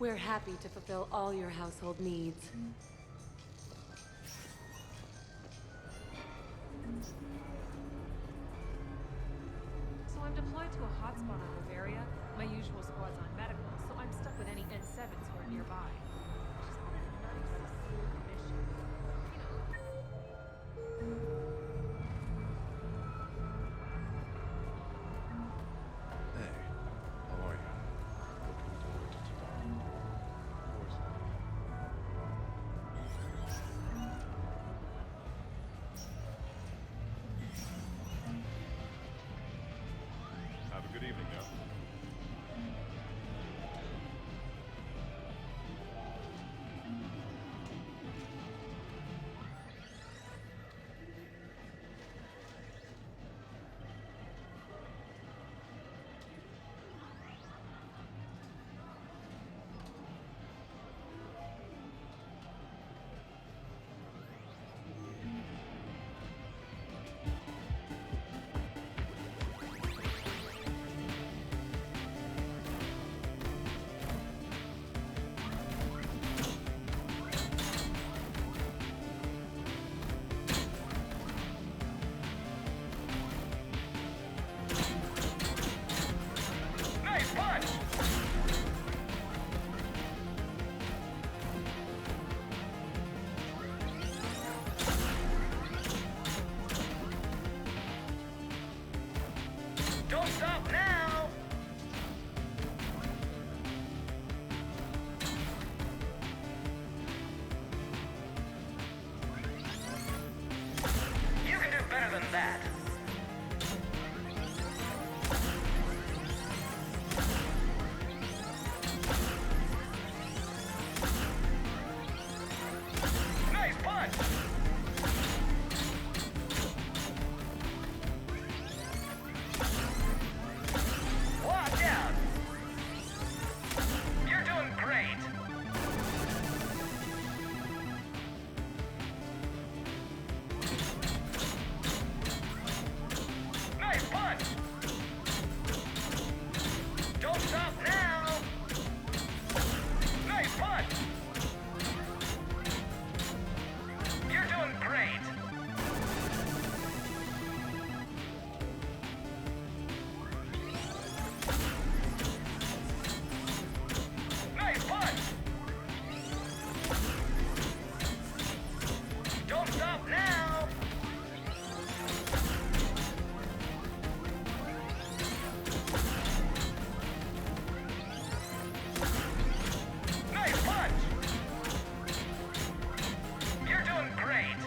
We're happy to fulfill all your household needs. So I'm deployed to a hotspot on Bavaria. My usual squad's on medical, so I'm stuck with any N7s who are nearby. Just want a nice, smooth mission. Hey, how are you? What can we do to get you tomorrow? Of course. Have a good evening now. Don't stop now! You can do better than that. Nice punch! Watch out! You're doing great! Nice punch! Don't stop now! Nice punch! You're doing great! Nice punch! Don't stop now! Nice punch! You're doing great!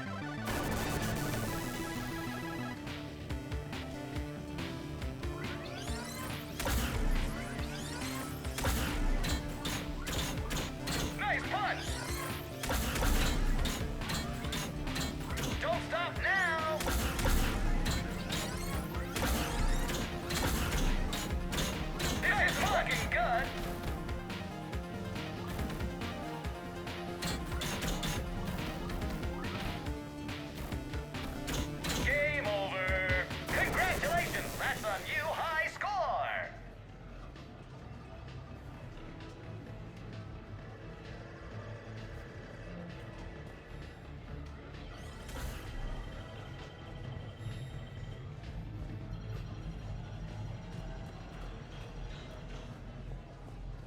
Nice punch! Don't stop now! This is looking good! Game over! Congratulations! That's a new high score!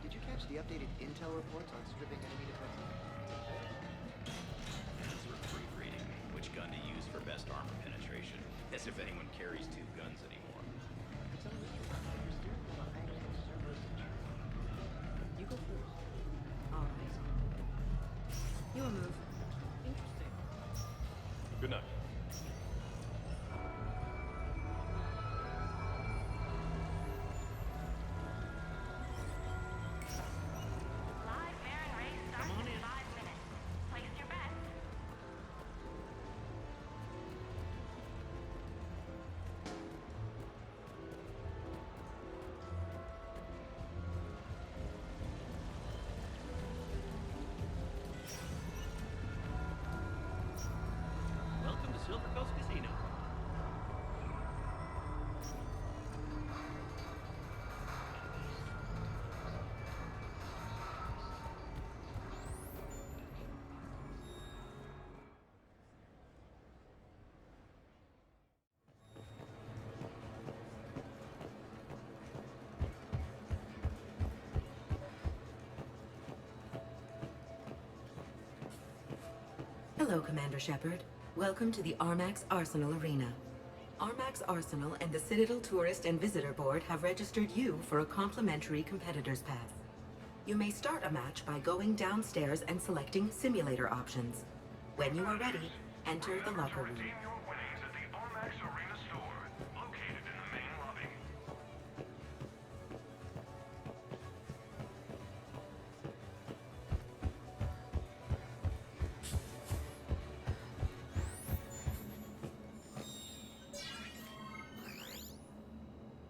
Did you catch the updated intel reports on stripping enemy defenses? Sort of proofreading which gun to use for best armor penetration, as if anyone carries two guns anymore. It's unusual. Your steering wheel on angle, servos and true. You go first. All right. You a move. Interesting. Good night. Live Baron race starts in 5 minutes. Place your bets. Welcome to Silver Coast Casino. Hello, Commander Shepard. Welcome to the Armax Arsenal Arena. Armax Arsenal and the Citadel Tourist and Visitor Board have registered you for a complimentary competitor's pass. You may start a match by going downstairs and selecting simulator options. When you are ready, enter the locker room. Redeem your winnings at the Armax Arena store, located in the main lobby.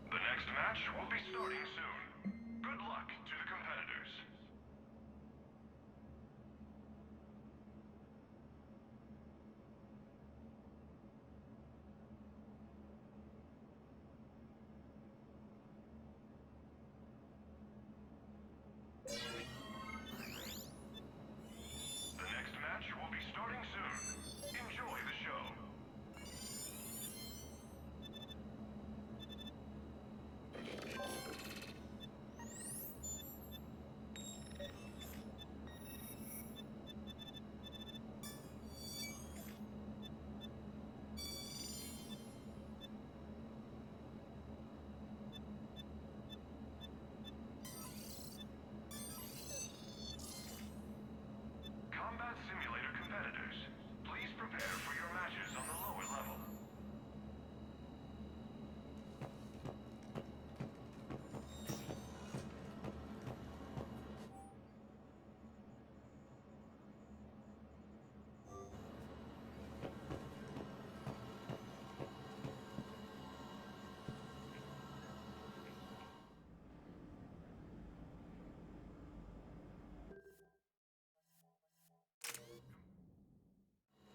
The next match will be starting soon. Good luck to the competitors. The next match will be starting soon. Enjoy the show. Combat Simulator competitors, please prepare for your matches on the lower level.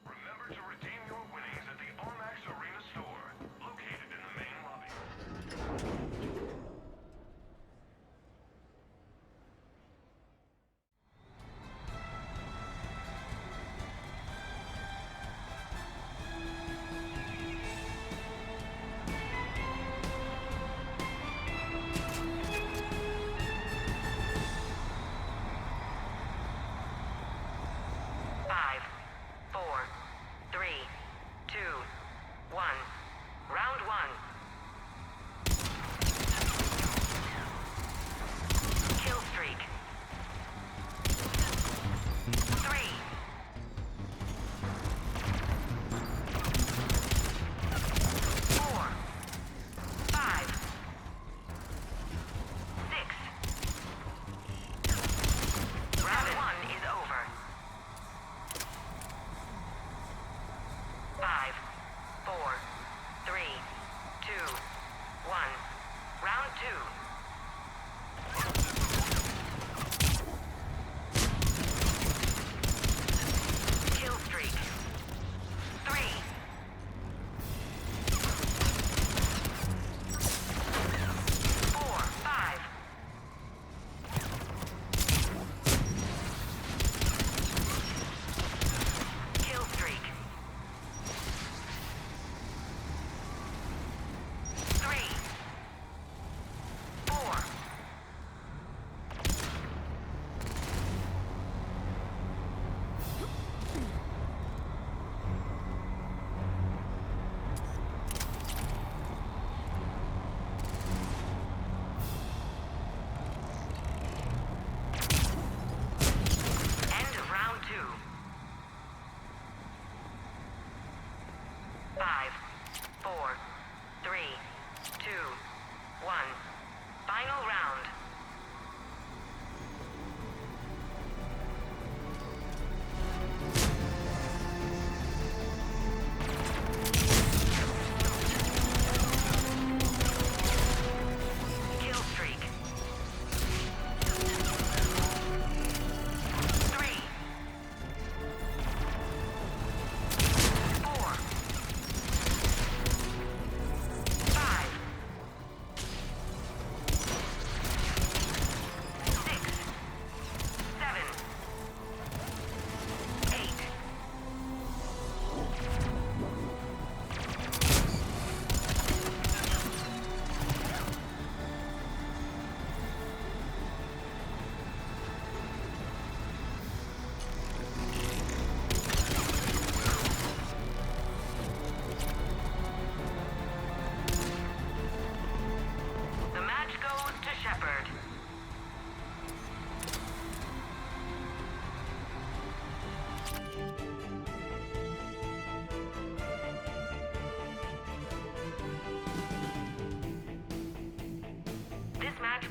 Remember to redeem your winnings at the Armax Arena store, located in the main lobby. Five, four, three, two, one. Round one. Kill streak. 3. 4. 5. 6. Round one is over. 5, 4, 3, 2, 1. Round two. Kill streak. 3. 4, 5. Kill streak. 3.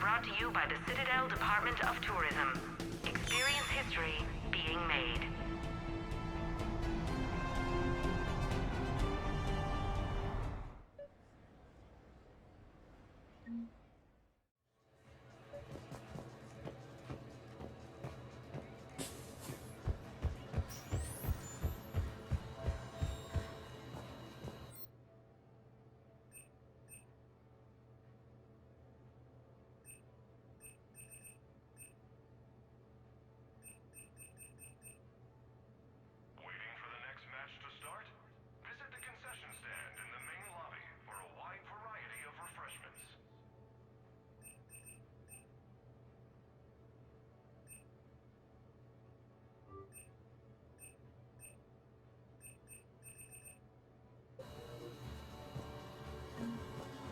brought to you by the Citadel Department of Tourism. Experience history being made. Waiting for the next match to start? Visit the concession stand in the main lobby for a wide variety of refreshments.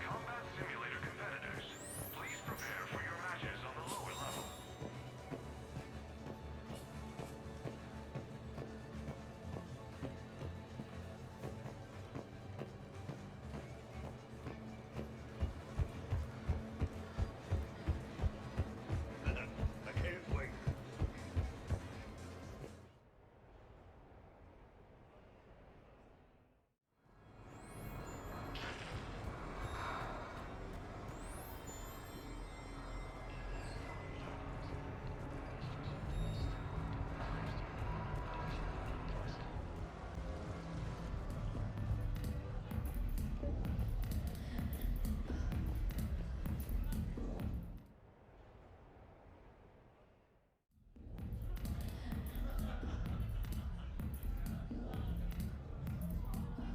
Combat Simulator competitors, please prepare for your matches on the lower level. I can't wait.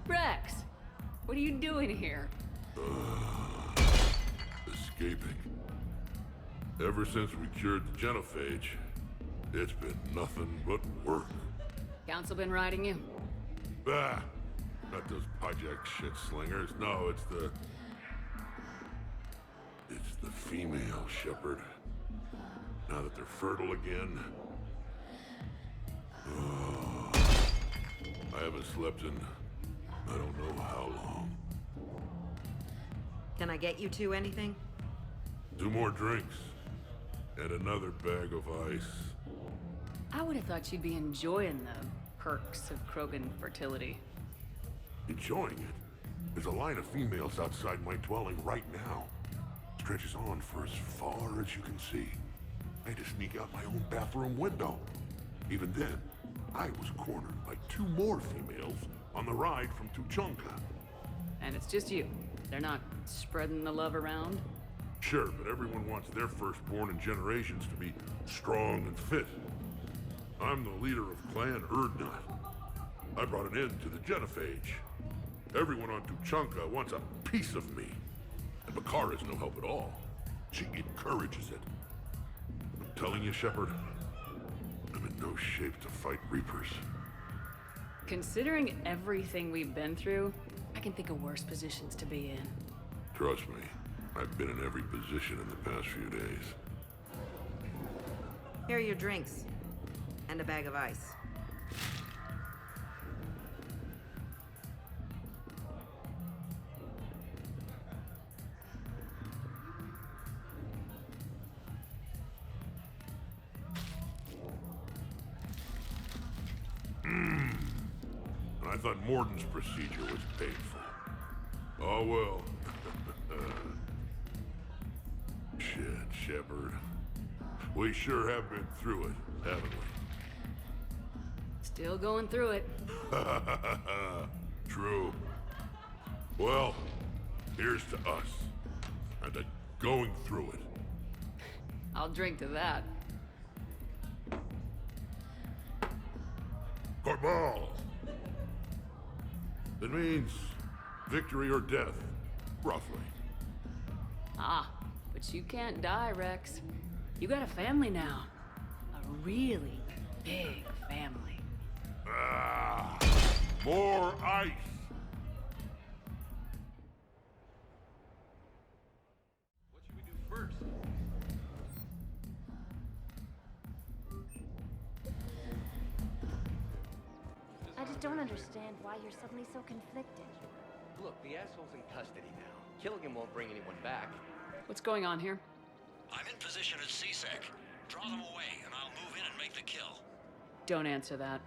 Rex! What are you doing here? Escaping. Ever since we cured the genophage, it's been nothing but work. Council been riding you? Bah! Not those project shit slingers. No, it's the female shepherd. Now that they're fertile again. Oh, I haven't slept in I don't know how long. Can I get you two anything? 2 more drinks. And another bag of ice. I would have thought you'd be enjoying the perks of Krogan fertility. Enjoying it? There's a line of females outside my dwelling right now. Stretches on for as far as you can see. I had to sneak out my own bathroom window. Even then, I was cornered by 2 more females on the ride from Tuchanka. And it's just you. They're not spreading the love around? Sure, but everyone wants their firstborn in generations to be strong and fit. I'm the leader of Clan Urdnot. I brought an end to the genophage. Everyone on Tuchanka wants a piece of me. And Bakara's no help at all. She encourages it. I'm telling you, Shepard, I'm in no shape to fight Reapers. Considering everything we've been through, I can think of worse positions to be in. Trust me, I've been in every position in the past few days. Here are your drinks. And a bag of ice. I thought Morden's procedure was painful. Oh well. Shit, Shepard. We sure have been through it, haven't we? Still going through it. True. Well, here's to us. And to going through it. I'll drink to that. Corbal! It means victory or death, roughly. Ah, but you can't die, Rex. You got a family now. A really big family. Ah! More ice! What should we do first? I just don't understand why you're suddenly so conflicted. Look, the asshole's in custody now. Killing him won't bring anyone back. What's going on here? I'm in position at CSEC. Draw them away, and I'll move in and make the kill. Don't answer that.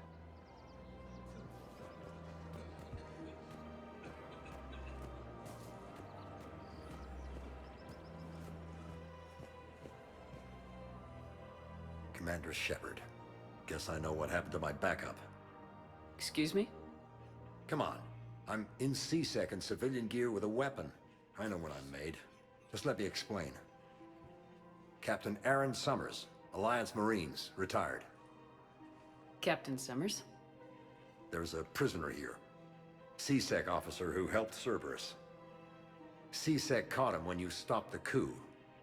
Commander Shepard. Guess I know what happened to my backup. Excuse me? Come on. I'm in CSEC in civilian gear with a weapon. I know what I'm made. Just let me explain. Captain Aaron Summers, Alliance Marines, retired. Captain Summers? There's a prisoner here. CSEC officer who helped Cerberus. CSEC caught him when you stopped the coup.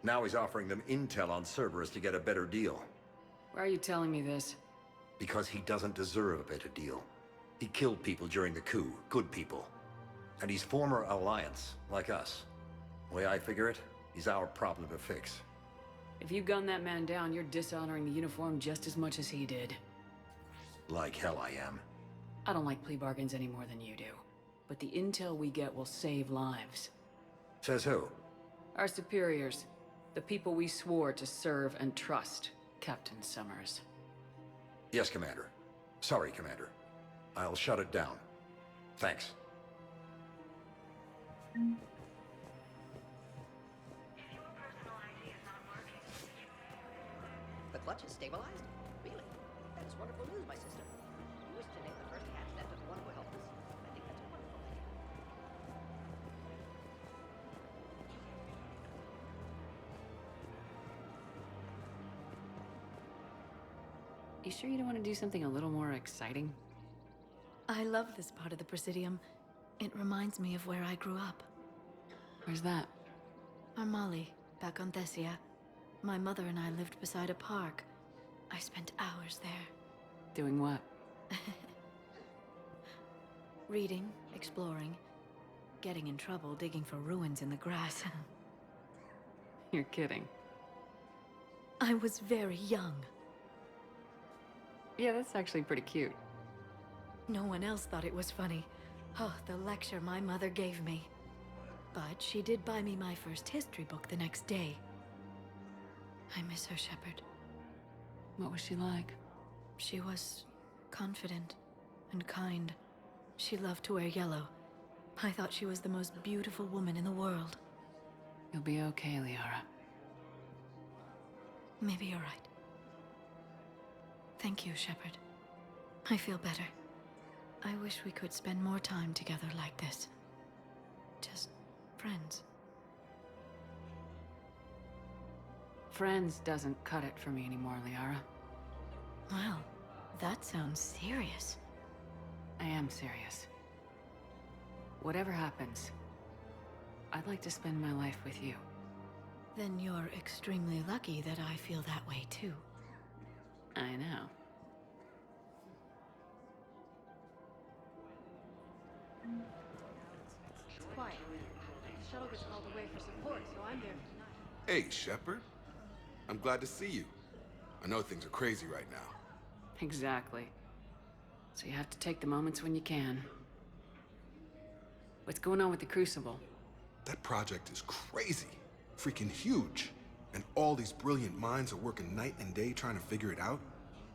Now he's offering them intel on Cerberus to get a better deal. Why are you telling me this? Because he doesn't deserve a better deal. He killed people during the coup, good people. And he's former Alliance, like us. The way I figure it, he's our problem to fix. If you gun that man down, you're dishonoring the uniform just as much as he did. Like hell I am. I don't like plea bargains any more than you do. But the intel we get will save lives. Says who? Our superiors. The people we swore to serve and trust, Captain Summers. Yes, Commander. Sorry, Commander. I'll shut it down. Thanks. The clutch is stabilized? Really? That is wonderful news, my sister. You wish to name the first hatch that of one who helped us? I think that's a wonderful idea. You sure you don't want to do something a little more exciting? I love this part of the Presidium. It reminds me of where I grew up. Where's that? Armali, back on Thessia. My mother and I lived beside a park. I spent hours there. Doing what? Reading, exploring, getting in trouble digging for ruins in the grass. You're kidding. I was very young. Yeah, that's actually pretty cute. No one else thought it was funny. Oh, the lecture my mother gave me. But she did buy me my first history book the next day. I miss her, Shepard. What was she like? She was confident and kind. She loved to wear yellow. I thought she was the most beautiful woman in the world. You'll be okay, Liara. Maybe you're right. Thank you, Shepard. I feel better. I wish we could spend more time together like this. Just friends. Friends doesn't cut it for me anymore, Liara. Wow, that sounds serious. I am serious. Whatever happens, I'd like to spend my life with you. Then you're extremely lucky that I feel that way too. I know. It's quiet. The shuttle gets called away for support, so I'm there for tonight. Hey, Shepard. I'm glad to see you. I know things are crazy right now. Exactly. So you have to take the moments when you can. What's going on with the Crucible? That project is crazy. Freaking huge. And all these brilliant minds are working night and day trying to figure it out.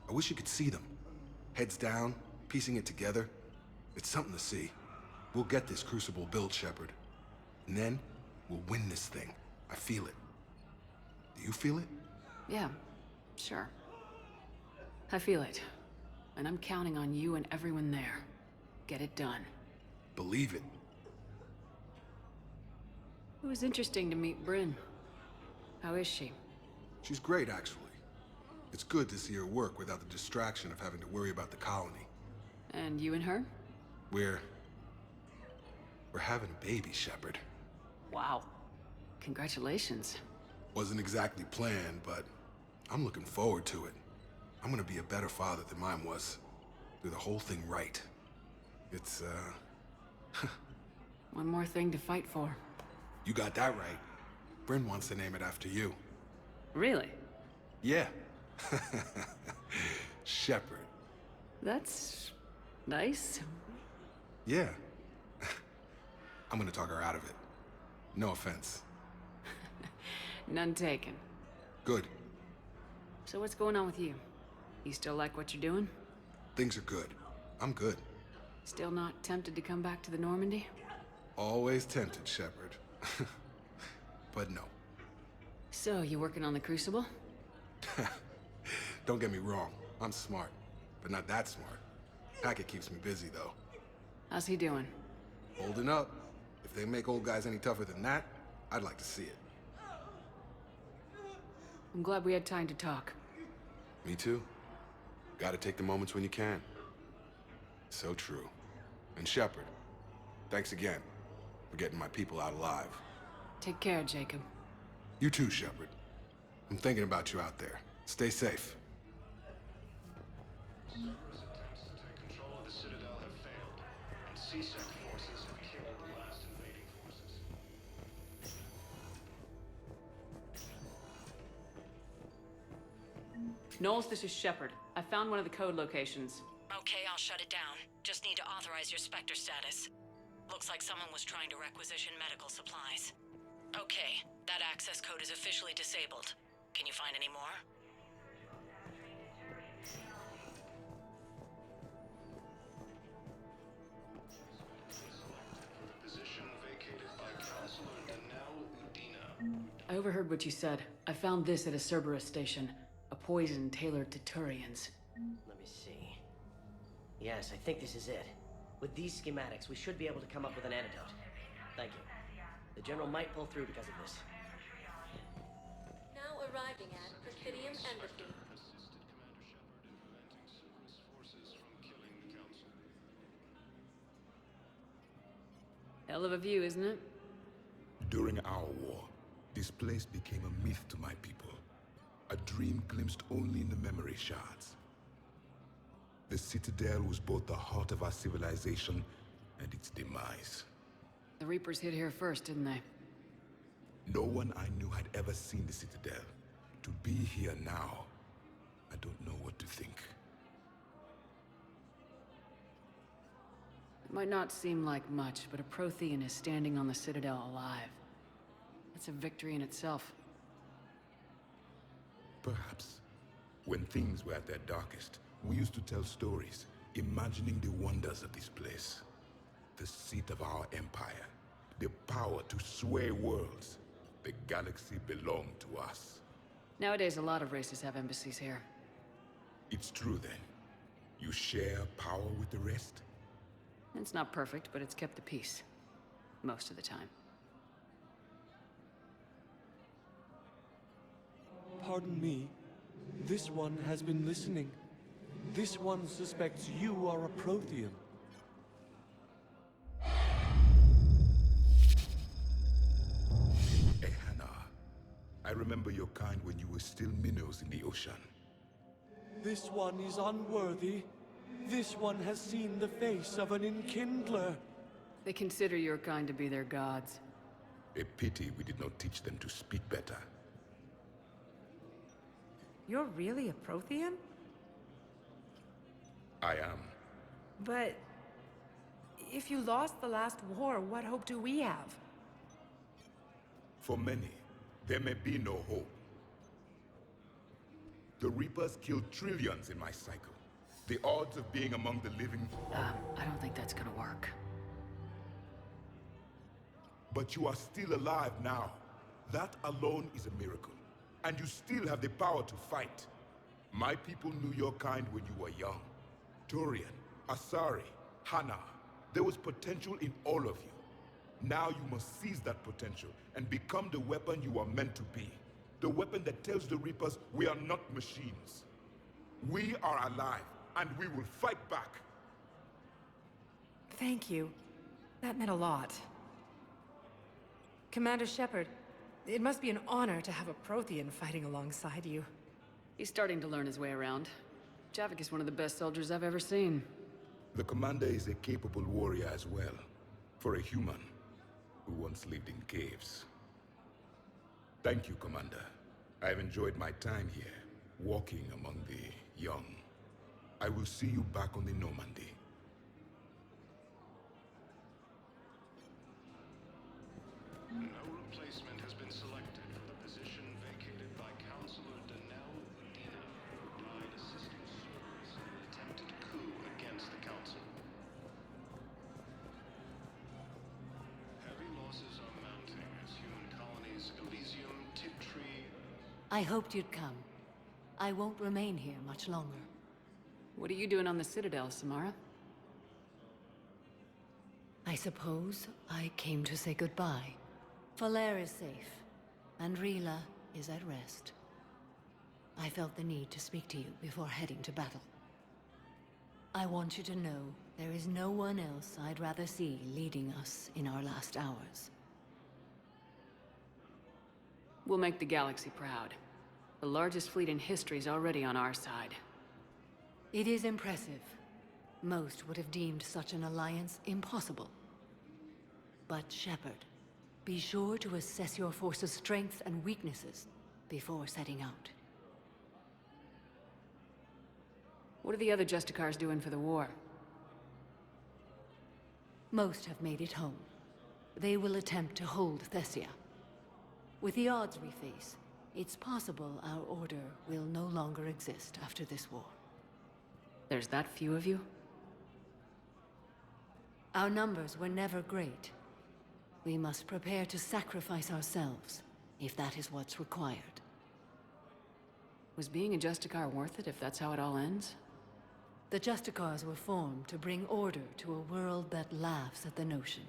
I wish you could see them. Heads down, piecing it together. It's something to see. We'll get this Crucible built, Shepard. And then, we'll win this thing. I feel it. Do you feel it? Yeah, sure. I feel it. And I'm counting on you and everyone there. Get it done. Believe it. It was interesting to meet Bryn. How is she? She's great, actually. It's good to see her work without the distraction of having to worry about the colony. And you and her? We're having a baby, Shepard. Wow. Congratulations. Wasn't exactly planned, but I'm looking forward to it. I'm gonna be a better father than mine was. Do the whole thing right. It's, One more thing to fight for. You got that right. Bryn wants to name it after you. Really? Yeah. Shepard. That's nice. Yeah. I'm gonna talk her out of it. No offense. None taken. Good. So what's going on with you? You still like what you're doing? Things are good. I'm good. Still not tempted to come back to the Normandy? Always tempted, Shepard. But no. So, you working on the Crucible? Don't get me wrong. I'm smart. But not that smart. Hackett keeps me busy, though. How's he doing? Holding up. If they make old guys any tougher than that, I'd like to see it. I'm glad we had time to talk. Me too. Gotta take the moments when you can. So true. And Shepard, thanks again for getting my people out alive. Take care, Jacob. You too, Shepard. I'm thinking about you out there. Stay safe. Cerberus attempts to take control of the Citadel have failed, and C-Sec forces have killed the last invading forces. Knowles, this is Shepard. I found one of the code locations. Okay, I'll shut it down. Just need to authorize your Spectre status. Looks like someone was trying to requisition medical supplies. Okay, that access code is officially disabled. Can you find any more? Position vacated by Counselor Danelle Udina. I overheard what you said. I found this at a Cerberus station. A poison tailored to Turians. Let me see. Yes, I think this is it. With these schematics, we should be able to come up with an antidote. Thank you. The General might pull through because of this. Now arriving at Presidium Embassy. Assisted Commander Shepard in preventing Cerberus forces from killing the Council. Hell of a view, isn't it? During our war, this place became a myth to my people. A dream glimpsed only in the memory shards. The Citadel was both the heart of our civilization and its demise. The Reapers hit here first, didn't they? No one I knew had ever seen the Citadel. To be here now, I don't know what to think. It might not seem like much, but a Prothean is standing on the Citadel alive. That's a victory in itself. Perhaps. When things were at their darkest, we used to tell stories, imagining the wonders of this place. The seat of our empire, the power to sway worlds. The galaxy belonged to us. Nowadays, a lot of races have embassies here. It's true then. You share power with the rest? It's not perfect, but it's kept the peace. Most of the time. Pardon me. This one has been listening. This one suspects you are a Prothean. Ehana, I remember your kind when you were still minnows in the ocean. This one is unworthy. This one has seen the face of an Enkindler. They consider your kind to be their gods. A pity we did not teach them to speak better. You're really a Prothean? I am. But if you lost the last war, what hope do we have? For many, there may be no hope. The Reapers killed trillions in my cycle. The odds of being among the living... I don't think that's gonna work. But you are still alive now. That alone is a miracle. And you still have the power to fight. My people knew your kind when you were young. Turian, Asari, Hana. There was potential in all of you. Now you must seize that potential and become the weapon you are meant to be. The weapon that tells the Reapers we are not machines. We are alive, and we will fight back. Thank you. That meant a lot. Commander Shepard, it must be an honor to have a Prothean fighting alongside you. He's starting to learn his way around. Javik is one of the best soldiers I've ever seen. The commander is a capable warrior as well. For a human who once lived in caves. Thank you, Commander. I've enjoyed my time here, walking among the young. I will see you back on the Normandy. No replacement has been selected for the position vacated by Council I hoped you'd come. I won't remain here much longer. What are you doing on the Citadel, Samara? I suppose I came to say goodbye. Falere is safe, and Rila is at rest. I felt the need to speak to you before heading to battle. I want you to know there is no one else I'd rather see leading us in our last hours. We'll make the galaxy proud. The largest fleet in history is already on our side. It is impressive. Most would have deemed such an alliance impossible. But Shepard, be sure to assess your force's strengths and weaknesses before setting out. What are the other Justicars doing for the war? Most have made it home. They will attempt to hold Thessia. With the odds we face, it's possible our order will no longer exist after this war. There's that few of you? Our numbers were never great. We must prepare to sacrifice ourselves, if that is what's required. Was being a Justicar worth it if that's how it all ends? The Justicars were formed to bring order to a world that laughs at the notion.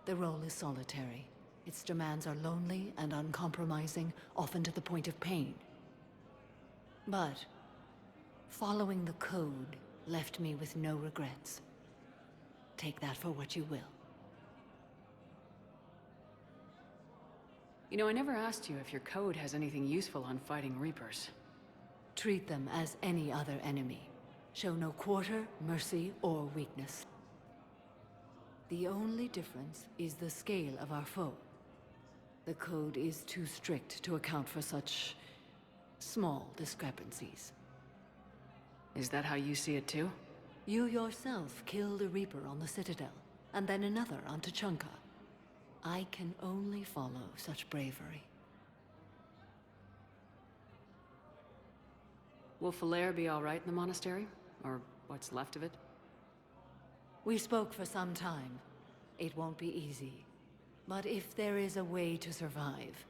The role is solitary. Its demands are lonely and uncompromising, often to the point of pain. But following the code left me with no regrets. Take that for what you will. You know, I never asked you if your code has anything useful on fighting Reapers. Treat them as any other enemy. Show no quarter, mercy, or weakness. The only difference is the scale of our foe. The code is too strict to account for such small discrepancies. Is that how you see it too? You yourself killed a Reaper on the Citadel, and then another on Tuchanka. I can only follow such bravery. Will Falere be all right in the monastery? Or what's left of it? We spoke for some time. It won't be easy. But if there is a way to survive,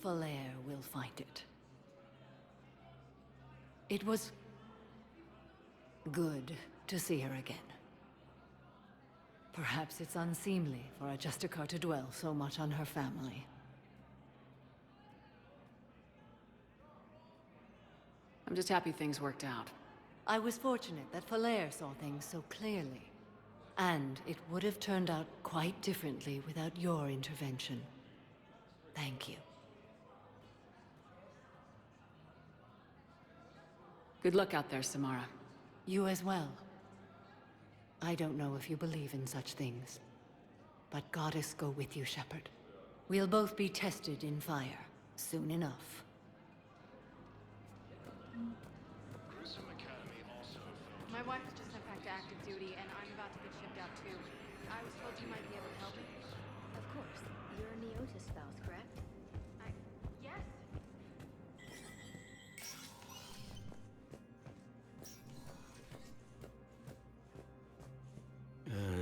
Falere will find it. It was good to see her again. Perhaps it's unseemly for a Justicar to dwell so much on her family. I'm just happy things worked out. I was fortunate that Falere saw things so clearly. And it would have turned out quite differently without your intervention. Thank you. Good luck out there, Samara. You as well. I don't know if you believe in such things, but Goddess go with you, Shepard. We'll both be tested in fire, soon enough. My wife was just sent back to active duty, and I'm about to get shipped out too. I was told you might be able to help me. Of course. You're a Neotis spouse, correct? Yes.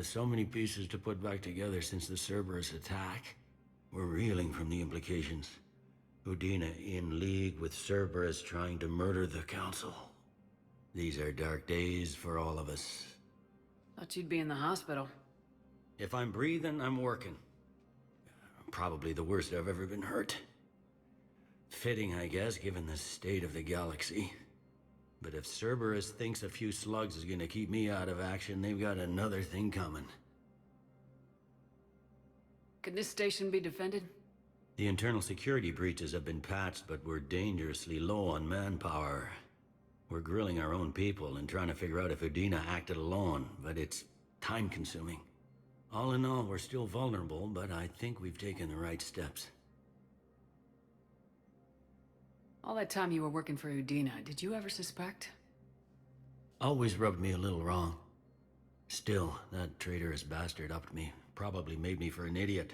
So many pieces to put back together since the Cerberus attack. We're reeling from the implications. Udina in league with Cerberus trying to murder the Council. These are dark days for all of us. Thought you'd be in the hospital. If I'm breathing, I'm working. Probably the worst I've ever been hurt. Fitting, I guess, given the state of the galaxy. But if Cerberus thinks a few slugs is gonna keep me out of action, they've got another thing coming. Could this station be defended? The internal security breaches have been patched, but we're dangerously low on manpower. We're grilling our own people and trying to figure out if Udina acted alone, but it's time-consuming. All in all, we're still vulnerable, but I think we've taken the right steps. All that time you were working for Udina, did you ever suspect? Always rubbed me a little wrong. Still, that traitorous bastard upped me. Probably made me for an idiot.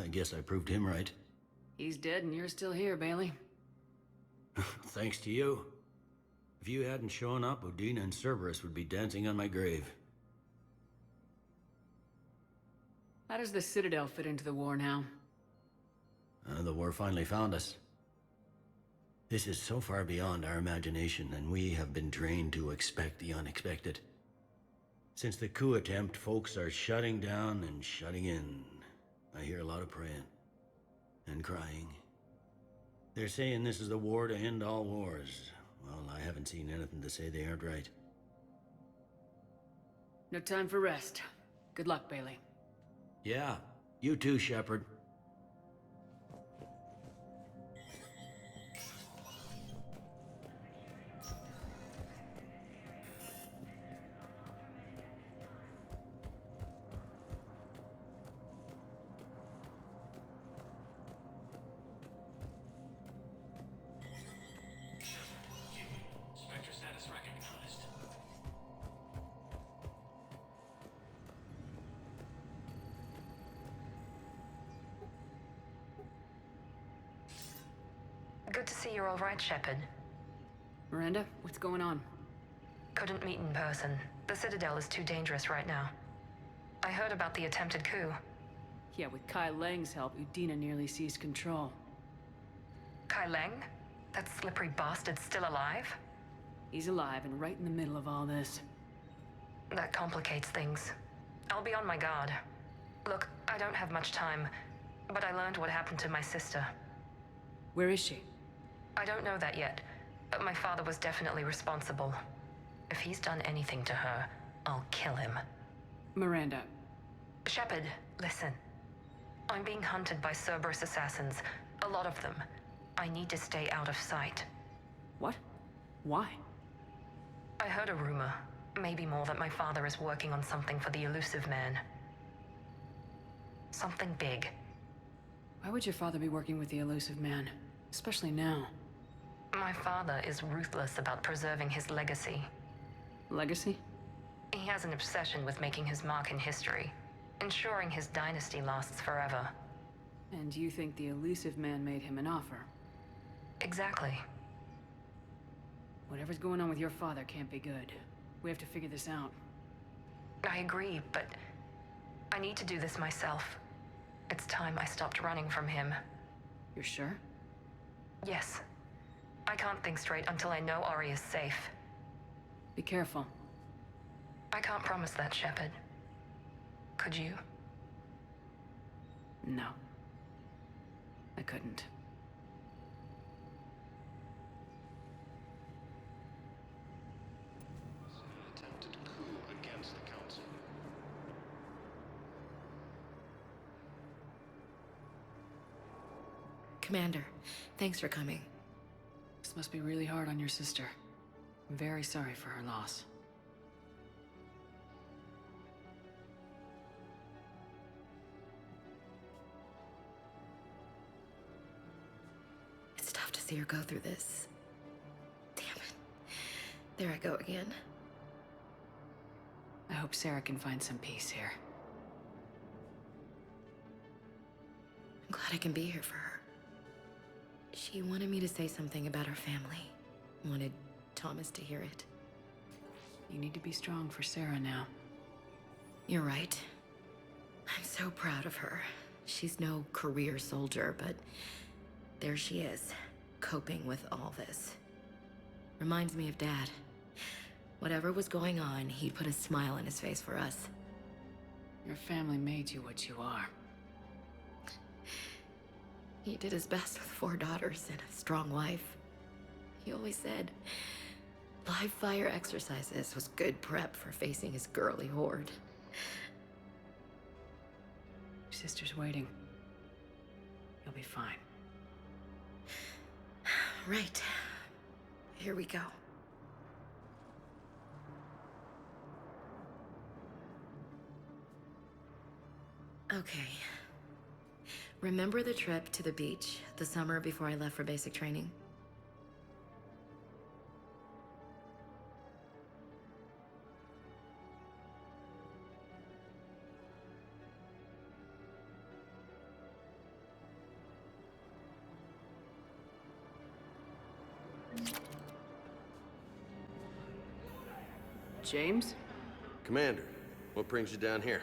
I guess I proved him right. He's dead and you're still here, Bailey. Thanks to you. If you hadn't shown up, Udina and Cerberus would be dancing on my grave. How does the Citadel fit into the war now? The war finally found us. This is so far beyond our imagination, and we have been trained to expect the unexpected. Since the coup attempt, folks are shutting down and shutting in. I hear a lot of praying. And crying. They're saying this is the war to end all wars. Well, I haven't seen anything to say they aren't right. No time for rest. Good luck, Bailey. Yeah, you too, Shepard. Spectre status recognized. Good to see you're all right, Shepard. Miranda, what's going on? Couldn't meet in person. The Citadel is too dangerous right now. I heard about the attempted coup. Yeah, with Kai Leng's help, Udina nearly seized control. Kai Leng? That slippery bastard's still alive? He's alive and right in the middle of all this. That complicates things. I'll be on my guard. Look, I don't have much time, but I learned what happened to my sister. Where is she? I don't know that yet, but my father was definitely responsible. If he's done anything to her, I'll kill him. Miranda. Shepard, listen. I'm being hunted by Cerberus assassins. A lot of them. I need to stay out of sight. What? Why? I heard a rumor, maybe more, that my father is working on something for the Elusive Man. Something big. Why would your father be working with the Elusive Man? Especially now. My father is ruthless about preserving his legacy. Legacy? He has an obsession with making his mark in history, ensuring his dynasty lasts forever. And you think the Elusive Man made him an offer? Exactly. Whatever's going on with your father can't be good. We have to figure this out. I agree, but I need to do this myself. It's time I stopped running from him. You're sure? Yes. I can't think straight until I know Ori is safe. Be careful. I can't promise that, Shepard. Could you? No. I couldn't. Attempted coup against the Council. Commander, thanks for coming. This must be really hard on your sister. I'm very sorry for her loss. It's tough to see her go through this. Damn it. There I go again. I hope Sarah can find some peace here. I'm glad I can be here for her. She wanted me to say something about her family. Wanted Thomas to hear it. You need to be strong for Sarah now. You're right. I'm so proud of her. She's no career soldier, but there she is, coping with all this. Reminds me of Dad. Whatever was going on, he'd put a smile on his face for us. Your family made you what you are. He did his best with 4 daughters and a strong wife. He always said live fire exercises was good prep for facing his girly horde. Your sister's waiting. You'll be fine. Right. Here we go. Okay. Remember the trip to the beach the summer before I left for basic training? James? Commander, what brings you down here?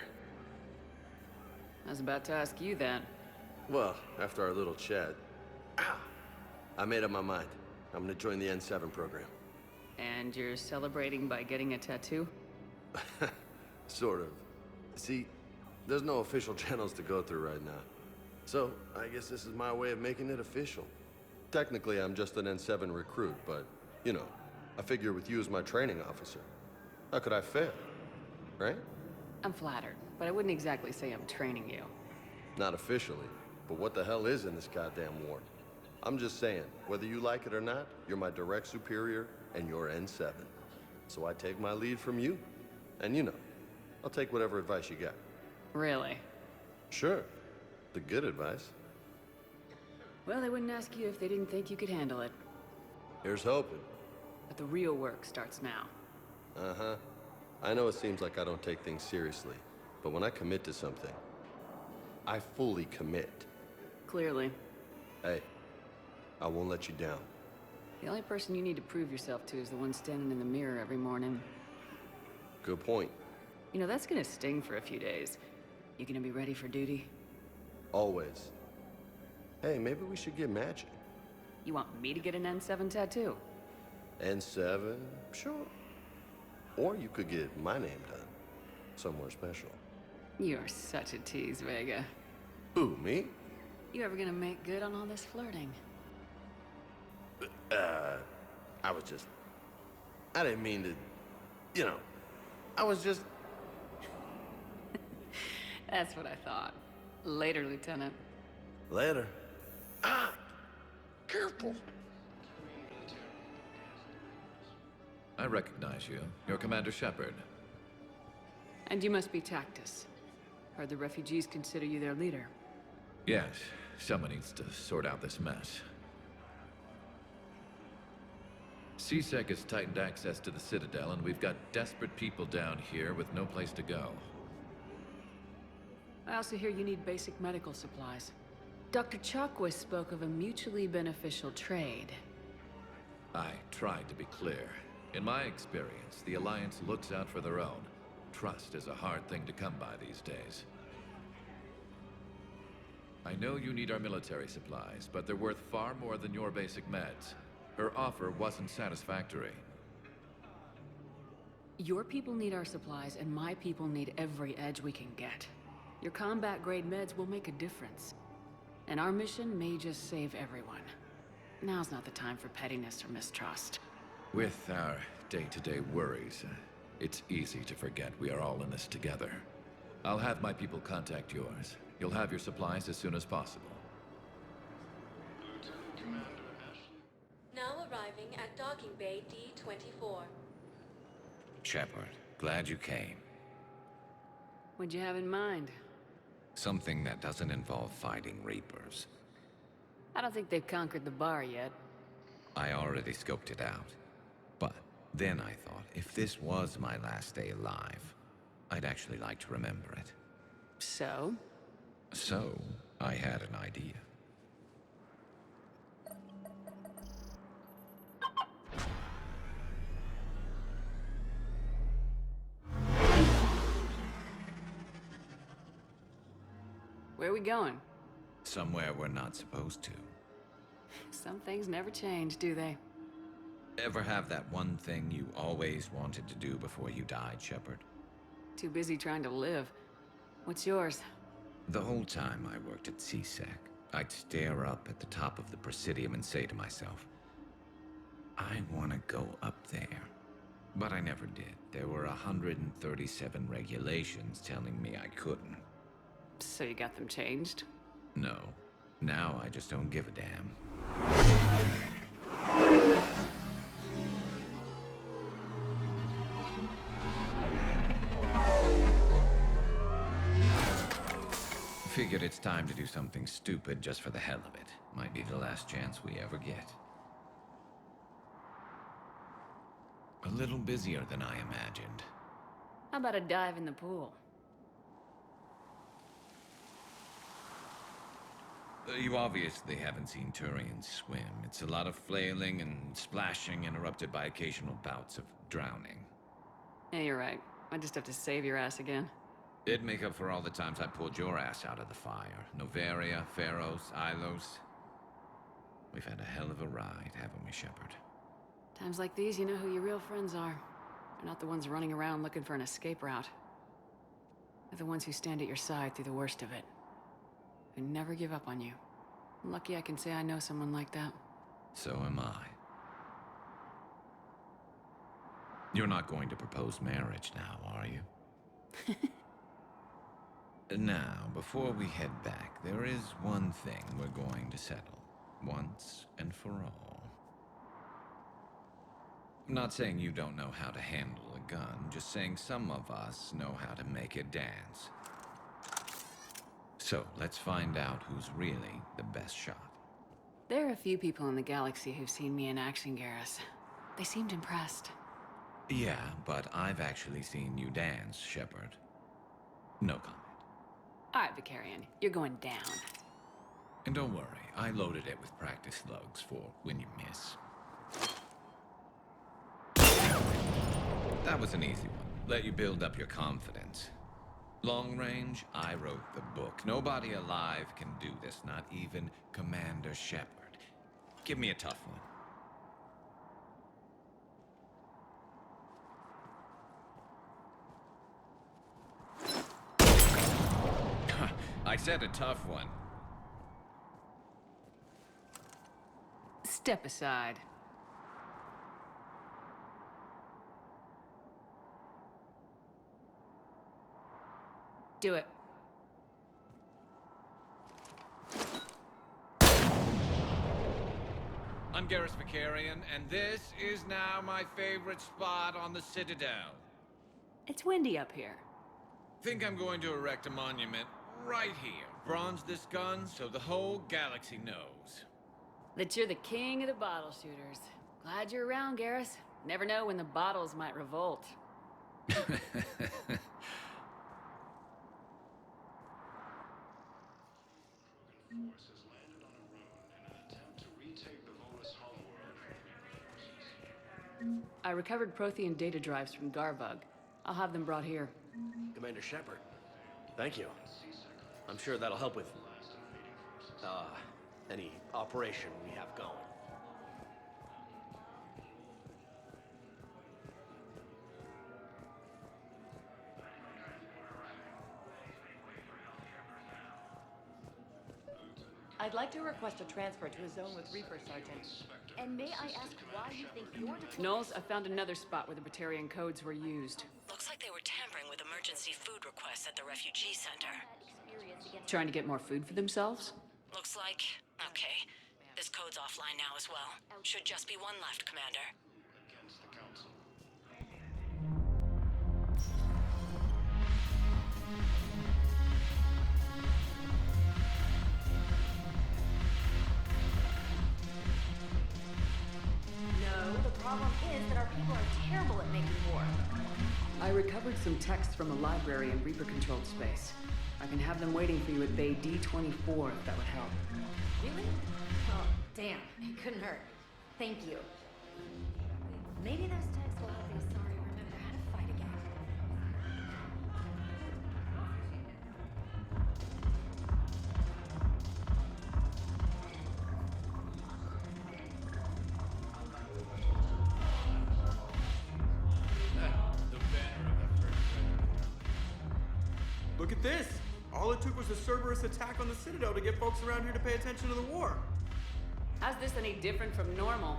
I was about to ask you that. Well, after our little chat, I made up my mind. I'm gonna join the N7 program. And you're celebrating by getting a tattoo? Sort of. See, there's no official channels to go through right now. So, I guess this is my way of making it official. Technically, I'm just an N7 recruit, but, you know, I figure with you as my training officer, how could I fail? Right? I'm flattered, but I wouldn't exactly say I'm training you. Not officially, but what the hell is in this goddamn war? I'm just saying, whether you like it or not, you're my direct superior, and you're N7. So I take my lead from you. And you know, I'll take whatever advice you got. Really? Sure. The good advice. Well, they wouldn't ask you if they didn't think you could handle it. Here's hoping. But the real work starts now. Uh-huh. I know it seems like I don't take things seriously, but when I commit to something, I fully commit. Clearly. Hey, I won't let you down. The only person you need to prove yourself to is the one standing in the mirror every morning. Good point. You know, that's gonna sting for a few days. You gonna be ready for duty? Always. Hey, maybe we should get matching. You want me to get an N7 tattoo? N7? Sure. Or you could get my name done. Somewhere special. You're such a tease, Vega. Who, me? You ever gonna make good on all this flirting? I didn't mean to, you know, I was just... That's what I thought. Later, Lieutenant. Later. Careful. I recognize you. You're Commander Shepard. And you must be Tactus. Heard the refugees consider you their leader. Yes, someone needs to sort out this mess. C-Sec has tightened access to the Citadel, and we've got desperate people down here with no place to go. I also hear you need basic medical supplies. Dr. Chakwas spoke of a mutually beneficial trade. I tried to be clear. In my experience, the Alliance looks out for their own. Trust is a hard thing to come by these days. I know you need our military supplies, but they're worth far more than your basic meds. Her offer wasn't satisfactory. Your people need our supplies, and my people need every edge we can get. Your combat-grade meds will make a difference. And our mission may just save everyone. Now's not the time for pettiness or mistrust. With our day-to-day worries, it's easy to forget we are all in this together. I'll have my people contact yours. You'll have your supplies as soon as possible. Now arriving at Docking Bay D-24. Shepard, glad you came. What'd you have in mind? Something that doesn't involve fighting Reapers. I don't think they've conquered the bar yet. I already scoped it out. But then I thought, if this was my last day alive, I'd actually like to remember it. So? So, I had an idea. Where are we going? Somewhere we're not supposed to. Some things never change, do they? Ever have that one thing you always wanted to do before you died, Shepard? Too busy trying to live. What's yours? The whole time I worked at C-Sec, I'd stare up at the top of the Presidium and say to myself, I want to go up there. But I never did. There were 137 regulations telling me I couldn't. So you got them changed? No. Now I just don't give a damn. Figured it's time to do something stupid just for the hell of it. Might be the last chance we ever get. A little busier than I imagined. How about a dive in the pool? You obviously haven't seen Turians swim. It's a lot of flailing and splashing, interrupted by occasional bouts of drowning. Yeah, you're right. I just have to save your ass again. It'd make up for all the times I pulled your ass out of the fire. Noveria, Pharos, Ilos. We've had a hell of a ride, haven't we, Shepard? Times like these, you know who your real friends are. They're not the ones running around looking for an escape route. They're the ones who stand at your side through the worst of it. Who never give up on you. I'm lucky I can say I know someone like that. So am I. You're not going to propose marriage now, are you? Now, before we head back, there is one thing we're going to settle. Once and for all. I'm not saying you don't know how to handle a gun, just saying some of us know how to make it dance. So, let's find out who's really the best shot. There are a few people in the galaxy who've seen me in action, Garrus. They seemed impressed. Yeah, but I've actually seen you dance, Shepard. No comment. All right, Vicarian, you're going down. And don't worry, I loaded it with practice slugs for when you miss. That was an easy one. Let you build up your confidence. Long range, I wrote the book. Nobody alive can do this, not even Commander Shepard. Give me a tough one. I said a tough one. Step aside. Do it. I'm Garrus Vicarian, and this is now my favorite spot on the Citadel. It's windy up here. Think I'm going to erect a monument right here. Bronze this gun so the whole galaxy knows. That you're the king of the bottle shooters. Glad you're around, Garrus. Never know when the bottles might revolt. I recovered Prothean data drives from Garbug. I'll have them brought here. Commander Shepard, thank you. I'm sure that'll help with, any operation we have going. I'd like to request a transfer to a zone with Reaper, Sergeant. And may I ask why you think you're Knowles, I found another spot where the Batarian codes were used. Looks like they were tampering with emergency food requests at the refugee center. Trying to get more food for themselves? Looks like... Okay. This code's offline now as well. Should just be one left, Commander. No, the problem is that our people are terrible at making war. I recovered some texts from a library in Reaper-controlled space. I can have them waiting for you at Bay D-24 if that would help. Really? Oh, damn. It couldn't hurt. Thank you. Maybe those texts will help the Asari remember how to fight again. Look at this! All it took was a Cerberus attack on the Citadel to get folks around here to pay attention to the war. How's this any different from normal?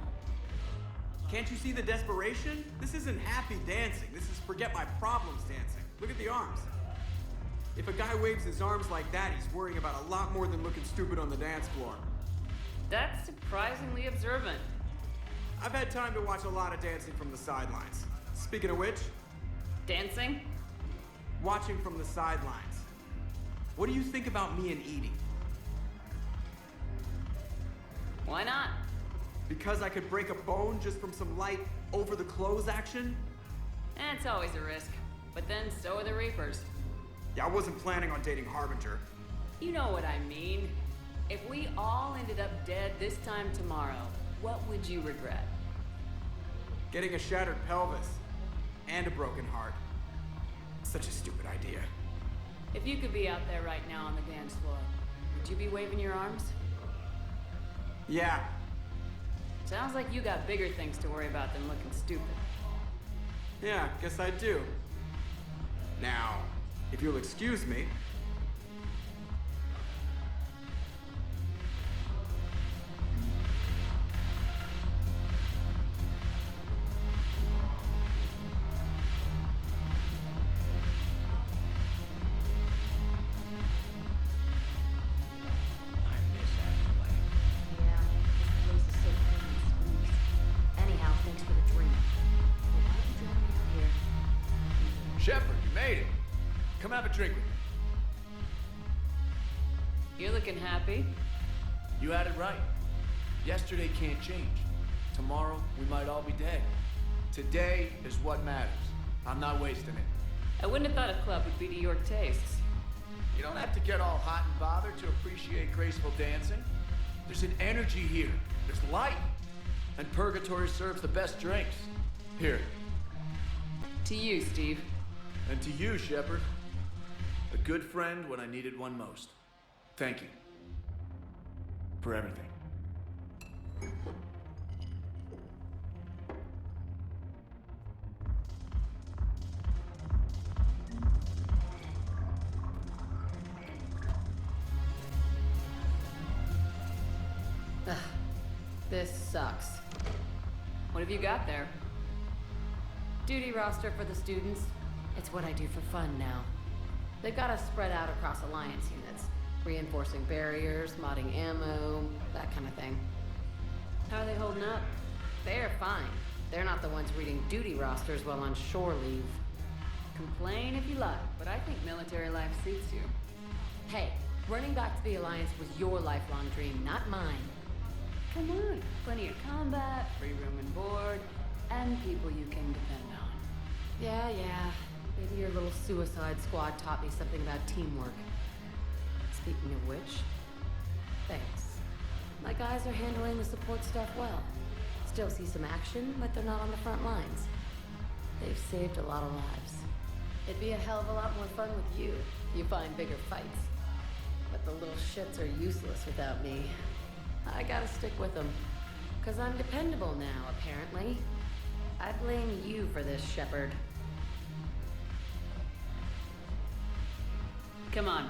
Can't you see the desperation? This isn't happy dancing. This is forget my problems dancing. Look at the arms. If a guy waves his arms like that, he's worrying about a lot more than looking stupid on the dance floor. That's surprisingly observant. I've had time to watch a lot of dancing from the sidelines. Speaking of which... Dancing? Watching from the sidelines. What do you think about me and Edie? Why not? Because I could break a bone just from some light over-the-clothes action? It's always a risk. But then so are the Reapers. Yeah, I wasn't planning on dating Harbinger. You know what I mean. If we all ended up dead this time tomorrow, what would you regret? Getting a shattered pelvis. And a broken heart. Such a stupid idea. If you could be out there right now on the dance floor, would you be waving your arms? Yeah, Sounds like you got bigger things to worry about than looking stupid. Yeah, guess I do. Now, if you'll excuse me. Yeah, this place is so clean and spooky. Anyhow, thanks for the drink. But why don't you drive me out here? Shepard, you made it. Come have a drink with me. You're looking happy. You had it right. Yesterday can't change. Tomorrow, we might all be dead. Today is what matters. I'm not wasting it. I wouldn't have thought a club would be to your tastes. You don't have to get all hot and bothered to appreciate graceful dancing. There's an energy here. There's light. And Purgatory serves the best drinks. Here. To you, Steve. And to you, Shepard. A good friend when I needed one most. Thank you. For everything. Ugh, this sucks. What have you got there? Duty roster for the students. It's what I do for fun now. They've got us spread out across Alliance units. Reinforcing barriers, modding ammo, that kind of thing. How are they holding up? They're fine. They're not the ones reading duty rosters while on shore leave. Complain if you like, but I think military life suits you. Hey, running back to the Alliance was your lifelong dream, not mine. Come on, plenty of combat, free room and board, and people you can depend on. Yeah. Maybe your little suicide squad taught me something about teamwork. Speaking of which, thanks. My guys are handling the support stuff well. Still see some action, but they're not on the front lines. They've saved a lot of lives. It'd be a hell of a lot more fun with you. You find bigger fights. But the little shits are useless without me. I gotta stick with them. 'Cause I'm dependable now, apparently. I blame you for this, Shepard. Come on.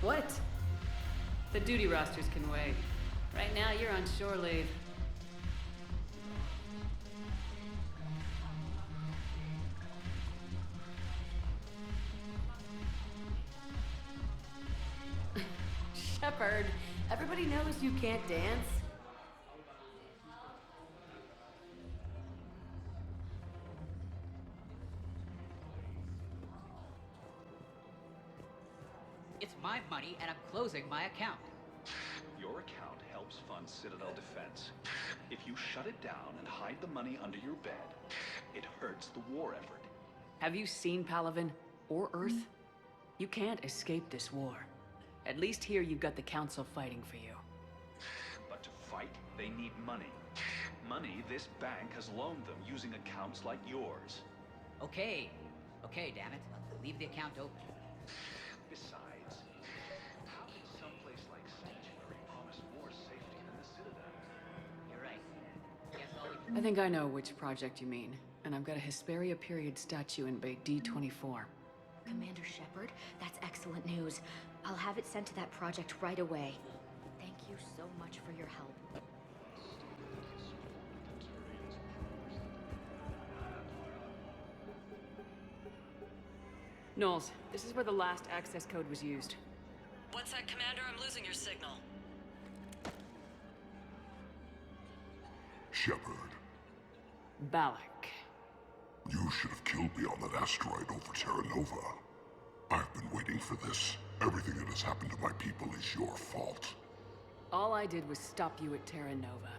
What? The duty rosters can wait. Right now, you're on shore leave. Shepard, everybody knows you can't dance. It's my money, and I'm closing my account. Your account helps fund Citadel defense. If you shut it down and hide the money under your bed, it hurts the war effort. Have you seen Palaven or Earth? You can't escape this war. At least here you've got the Council fighting for you. But to fight, they need money. Money this bank has loaned them using accounts like yours. Okay, damn it. Leave the account open. Besides, how can someplace like Sanctuary promise more safety than the Citadel? You're right. Guess all we... I think I know which project you mean, and I've got a Hesperia period statue in Bay D24. Commander Shepard, that's excellent news. I'll have it sent to that project right away. Thank you so much for your help. Knowles, this is where the last access code was used. What's that, Commander? I'm losing your signal. Shepard, Balak. you should have killed me on that asteroid over Terra Nova. I've been waiting for this. Everything that has happened to my people is your fault. All I did was stop you at Terra Nova.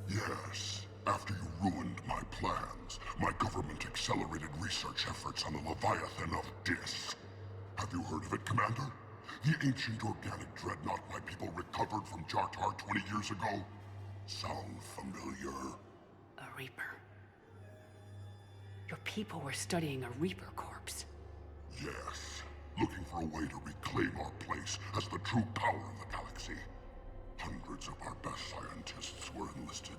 Yes. After you ruined my plans, my government accelerated research efforts on the Leviathan of Dis. Have you heard of it, Commander? The ancient organic dreadnought my people recovered from Jartar 20 years ago? Sound familiar? A Reaper. Your people were studying a Reaper corpse. Yes. Looking for a way to reclaim our place as the true power of the galaxy. Hundreds of our best scientists were enlisted.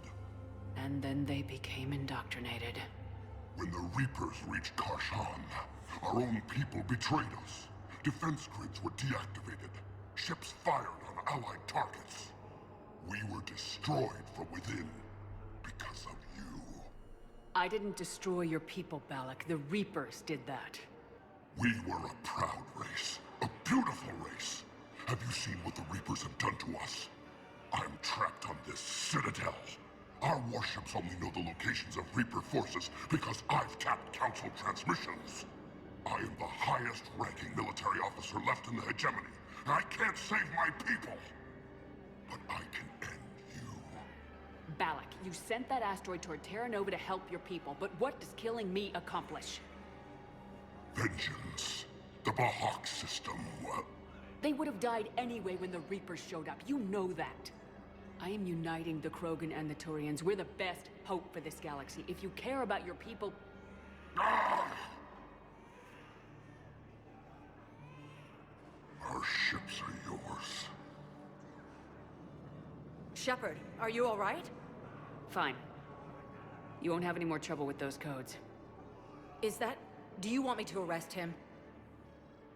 And then they became indoctrinated. When the Reapers reached Karshan, our own people betrayed us. Defense grids were deactivated. Ships fired on Allied targets. We were destroyed from within because of you. I didn't destroy your people, Balak. The Reapers did that. We were a proud race. A beautiful race. Have you seen what the Reapers have done to us? I'm trapped on this citadel. Our warships only know the locations of Reaper forces because I've tapped Council transmissions. I am the highest-ranking military officer left in the hegemony, and I can't save my people. But I can end you. Balak, you sent that asteroid toward Terra Nova to help your people, but what does killing me accomplish? Vengeance. The Bahak system, well... They would have died anyway when the Reapers showed up. You know that. I am uniting the Krogan and the Turians. We're the best hope for this galaxy. If you care about your people... Our ships are yours. Shepard, are you all right? Fine. You won't have any more trouble with those codes. Is that... Do you want me to arrest him?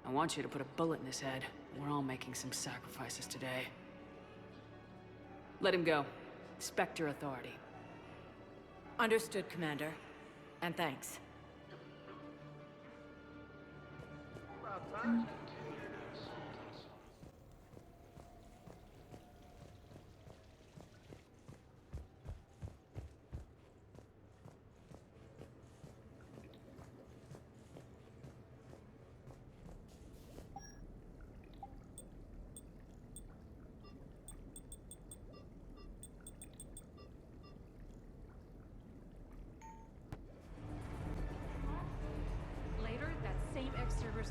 I want you to put a bullet in his head. We're all making some sacrifices today. Let him go. Spectre authority. Understood, Commander. And thanks.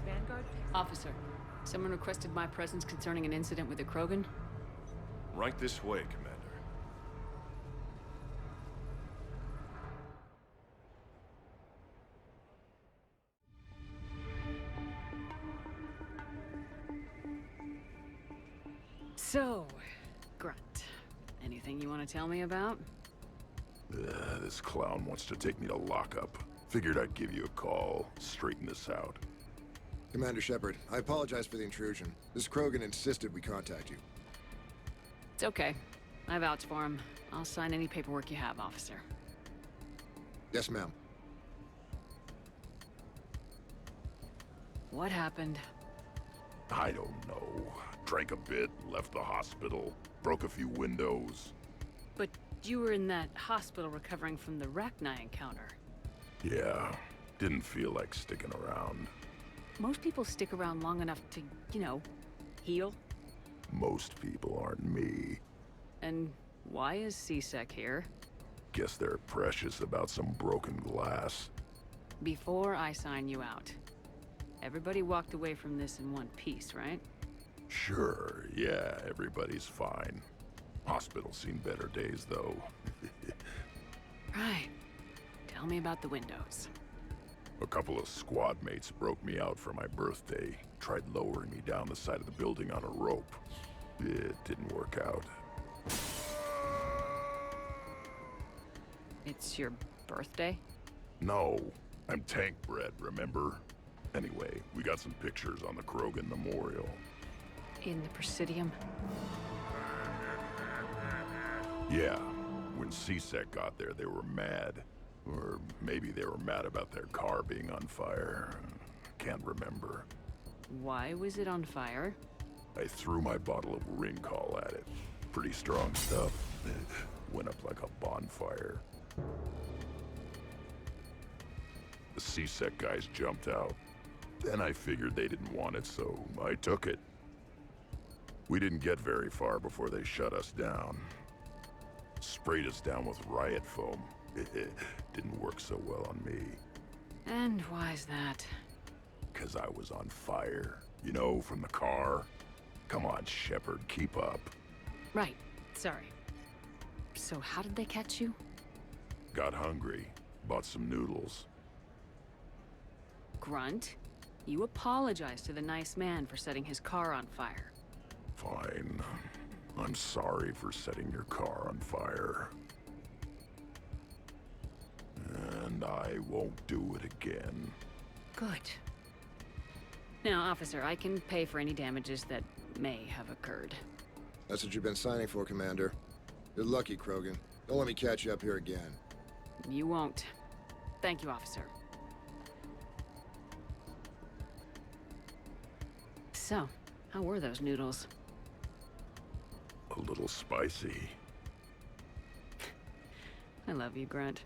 Vanguard? Officer, someone requested my presence concerning an incident with the Krogan. Right this way, Commander. So, Grunt, anything you want to tell me about? This clown wants to take me to lockup. Figured I'd give you a call, straighten this out. Commander Shepard, I apologize for the intrusion. This Krogan insisted we contact you. It's okay. I vouch for him. I'll sign any paperwork you have, officer. Yes, ma'am. What happened? I don't know. Drank a bit, left the hospital, broke a few windows. But you were in that hospital recovering from the Rachni encounter. Yeah, didn't feel like sticking around. Most people stick around long enough to, you know, heal. Most people aren't me. And why is C-Sec here? Guess they're precious about some broken glass. Before I sign you out, everybody walked away from this in one piece, right? Sure, yeah, everybody's fine. Hospital's seen better days, though. Right. Tell me about the windows. A couple of squad mates broke me out for my birthday. Tried lowering me down the side of the building on a rope. It didn't work out. It's your birthday? No, I'm tank bred, remember? Anyway, we got some pictures on the Krogan Memorial. In the Presidium? Yeah, when C-Sec got there, they were mad. Or maybe they were mad about their car being on fire. Can't remember. Why was it on fire? I threw my bottle of Ringcall at it. Pretty strong stuff. It went up like a bonfire. The C-Sec guys jumped out. Then I figured they didn't want it, so I took it. We didn't get very far before they shut us down. Sprayed us down with riot foam. Didn't work so well on me. And why's that? 'Cause I was on fire. You know, from the car. Come on, Shepard, keep up. Right. Sorry. So how did they catch you? Got hungry. Bought some noodles. Grunt, you apologized to the nice man for setting his car on fire. Fine. I'm sorry for setting your car on fire. And I won't do it again. Good. Now, officer, I can pay for any damages that may have occurred. That's what you've been signing for, Commander. You're lucky, Krogan. Don't let me catch you up here again. You won't. Thank you, officer. So, how were those noodles? A little spicy. I love you, Grunt.